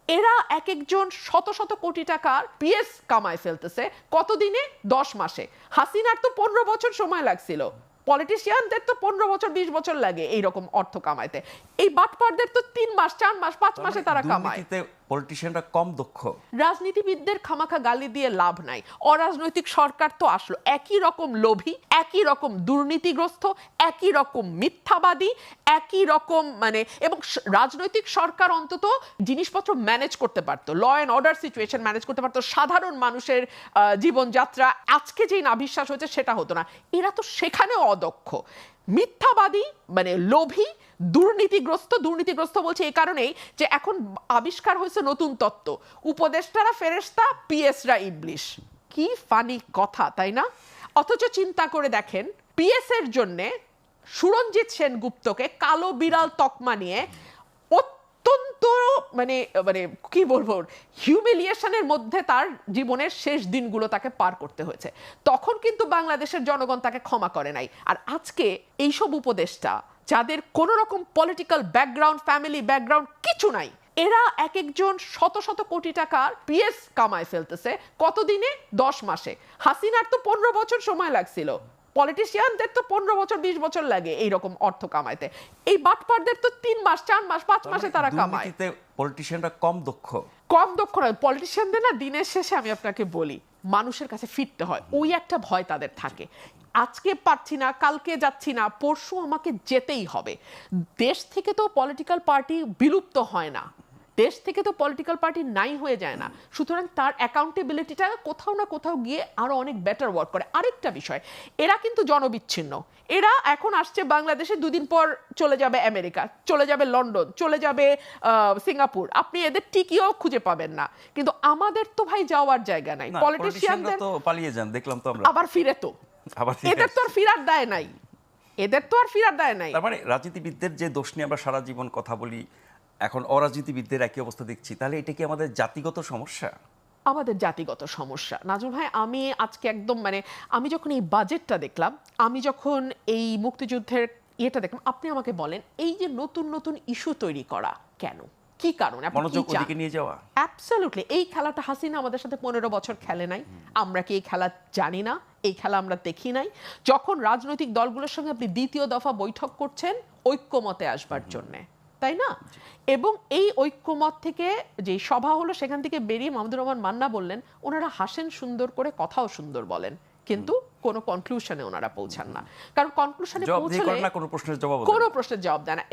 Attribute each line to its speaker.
Speaker 1: এরা এক একজন শত শত কোটি টাকার পিএস কামায় ফেলতেছে কতদিনে? 10 মাসে। হাসিনার তো 15 বছর সময় লাগছিল, পলিটিশিয়ানদের তো 15 বছর 20 বছর লাগে এইরকম অর্থ কামাইতে। এই বাটপারদের তো 3 মাস 4 মাস 5 মাসে তারা কামায়।
Speaker 2: পলিটিশিয়ানরা কম দক্ষ।
Speaker 1: রাজনীতিবিদদের খামাখা গালি দিয়ে লাভ নাই। অরাজনৈতিক সরকার তো আসলো একই রকম লোভী, একই রকম দুর্নীতিগ্রস্ত, একই রকম মিথ্যাবাদী, একই রকম এবং রাজনৈতিক সরকার অন্তত জিনিসপত্র ম্যানেজ করতে পারতো, law and order situation manage করতে পারতো, সাধারণ মানুষের জীবনযাত্রা আজকে যেই নাভিশ্বাস হচ্ছে সেটা হতো না। এরা তো সেখানেও অদক্ষ, মিথ্যাবাদী, লোভী, দুর্নীতিগ্রস্ত বলছে এই কারণেই যে এখন আবিষ্কার হয়েছে নতুন তত্ত্ব, উপদেষ্টারা ফেরেশতা, পিএসরা ইবলিশ। কি ফানি কথা, তাই না? অথচ চিন্তা করে দেখেন, পিএস এর জন্য সুরঞ্জিত সেনগুপ্তকে কালো বিড়াল তকমা নিয়ে অত্যন্ত কি বলবো, হিউমিলিয়েশনের মধ্যে তার জীবনের শেষ দিনগুলো তাকে পার করতে হয়েছে। তখন কিন্তু বাংলাদেশের জনগণ তাকে ক্ষমা করে নাই। আর আজকে এইসব উপদেষ্টা যাদের কোনো রকম পলিটিক্যাল ব্যাকগ্রাউন্ড, ফ্যামিলি ব্যাকগ্রাউন্ড কিছু নাই, এরা এক একজন শত শত কোটি টাকার পিএস কামায় ফেলতেছে কতদিনে? 10 মাসে। হাসিনার তো 15 বছর সময় লাগছিল, পলিটিশিয়ানদের তো 15 বছর 20 বছর লাগে এইরকম অর্থ কামাইতে। এই বাটপারদের তো 3 মাস 4 মাস 5 মাসে তারা কামায়।
Speaker 2: পলিটিশিয়ানরা কম দক্ষ
Speaker 1: নয়। পলিটিশিয়ানদের না দিনের শেষে আমি আপনাকে বলি, মানুষের কাছে ফিরতে হয়, ওই একটা ভয় তাদের থাকে। আজকে পারছি না, কালকে যাচ্ছি না, পরশু আমাকে যেতেই হবে। দেশ থেকে তো পলিটিক্যাল পার্টি বিলুপ্ত হয় না, দেশ থেকে তো পলিটিক্যাল পার্টি নাই হয়ে যায় না। সুতরাং তার অ্যাকাউন্টেবিলিটিটা কোথাও না কোথাও গিয়ে আরো অনেক বেটার ওয়ার্ক করে। আরেকটা বিষয়, এরা কিন্তু জনবিচ্ছিন্ন। এরা এখন আসছে বাংলাদেশে, দুদিন পর চলে যাবে আমেরিকা, চলে যাবে লন্ডন, চলে যাবে সিঙ্গাপুর। আপনি এদের টিকিও খুঁজে পাবেন না। কিন্তু আমাদের তো ভাই যাওয়ার জায়গা নাই। পলিটিশিয়ানদের
Speaker 2: তো পালিয়ে যান, দেখলাম তো আমরা।
Speaker 1: আবার ফিরে তো এদের তো আর ফিরার দায় নাই, তার
Speaker 2: মানে রাজনীতিবিদদের যে দোষ নিয়ে আমরা সারা জীবন কথা বলি, এখন অরাজনীতিবিদদের একই অবস্থা দেখছি, তাহলে এটা কি আমাদের জাতিগত সমস্যা?
Speaker 1: আমাদের জাতিগত সমস্যা নাজমুল ভাই। আমি আজকে একদম আমি যখন এই বাজেটটা দেখলাম, আমি যখন এই মুক্তিযুদ্ধের ইয়েটা দেখলাম, আপনি আমাকে বলেন এই যে নতুন নতুন ইস্যু তৈরি করা কেন, কি কারণে?
Speaker 2: মনোযোগ ওদিকে নিয়ে যাওয়া।
Speaker 1: অ্যাবসলিউটলি। এই খেলাটা হাসিনা আমাদের সাথে 15 বছর খেলে নাই, আমরা কি এই খেলা জানি না? এই খেলা আমরা দেখি নাই? যখন রাজনৈতিক দলগুলোর সঙ্গে আপনি দ্বিতীয় দফা বৈঠক করছেন ঐক্যমতে আসবার জন্যে, তাই না? এবং এই ঐক্যমত থেকে যে সভা হলো, সেখান থেকে বেরিয়ে মাহমুদুর রহমান মান্না বললেন ওনারা হাসেন সুন্দর করে, কথাও সুন্দর বলেন, কিন্তু কোনো কনক্লুশনে ওনারা পৌঁছান না। কারণ কনক্লুশনে পৌঁছালে কোনো প্রশ্নের জবাব দেয় না।